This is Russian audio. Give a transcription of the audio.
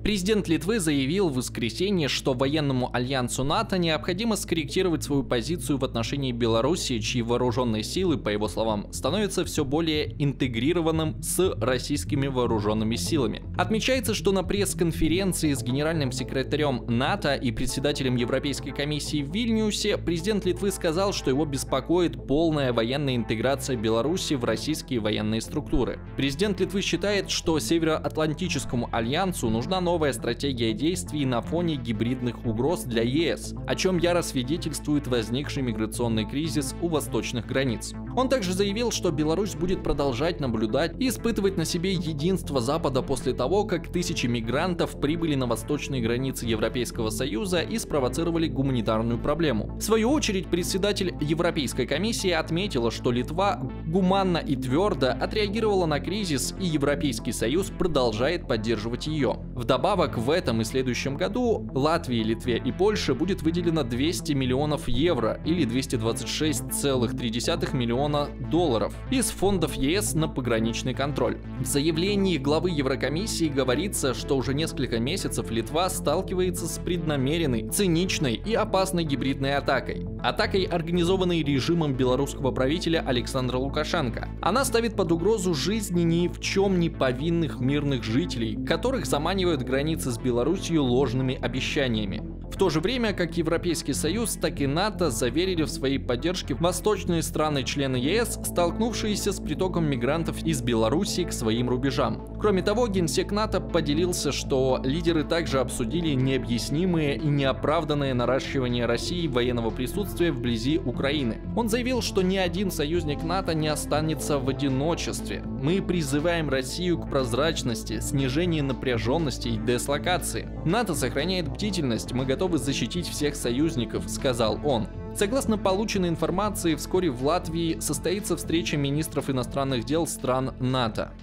Президент Литвы заявил в воскресенье, что военному альянсу НАТО необходимо скорректировать свою позицию в отношении Беларуси, чьи вооруженные силы, по его словам, становятся все более интегрированным с российскими вооруженными силами. Отмечается, что на пресс-конференции с генеральным секретарем НАТО и председателем Европейской комиссии в Вильнюсе президент Литвы сказал, что его беспокоит полная военная интеграция Беларуси в российские военные структуры. Президент Литвы считает, что Североатлантическому альянсу нужна новая стратегия действий на фоне гибридных угроз для ЕС, о чем яро свидетельствует возникший миграционный кризис у восточных границ. Он также заявил, что Беларусь будет продолжать наблюдать и испытывать на себе единство Запада после того, как тысячи мигрантов прибыли на восточные границы Европейского Союза и спровоцировали гуманитарную проблему. В свою очередь, председатель Европейской комиссии отметила, что Литва гуманно и твердо отреагировала на кризис, и Европейский Союз продолжает поддерживать ее. Вдобавок, в этом и следующем году Латвии, Литве и Польше будет выделено 200 миллионов евро или 226,3 миллиона долларов из фондов ЕС на пограничный контроль. В заявлении главы Еврокомиссии говорится, что уже несколько месяцев Литва сталкивается с преднамеренной, циничной и опасной гибридной атакой. Атакой, организованной режимом белорусского правителя Александра Лукашенко. Она ставит под угрозу жизни ни в чем не повинных мирных жителей, которых заманивают границы с Белоруссией ложными обещаниями. В то же время, как Европейский Союз, так и НАТО заверили в своей поддержке восточные страны-члены ЕС, столкнувшиеся с притоком мигрантов из Белоруссии к своим рубежам. Кроме того, генсек НАТО поделился, что лидеры также обсудили необъяснимое и неоправданное наращивание России военного присутствия вблизи Украины. Он заявил, что ни один союзник НАТО не останется в одиночестве. Мы призываем Россию к прозрачности, снижению напряженности и дислокации. НАТО сохраняет бдительность, мы готовы защитить всех союзников, сказал он. Согласно полученной информации, вскоре в Латвии состоится встреча министров иностранных дел стран НАТО.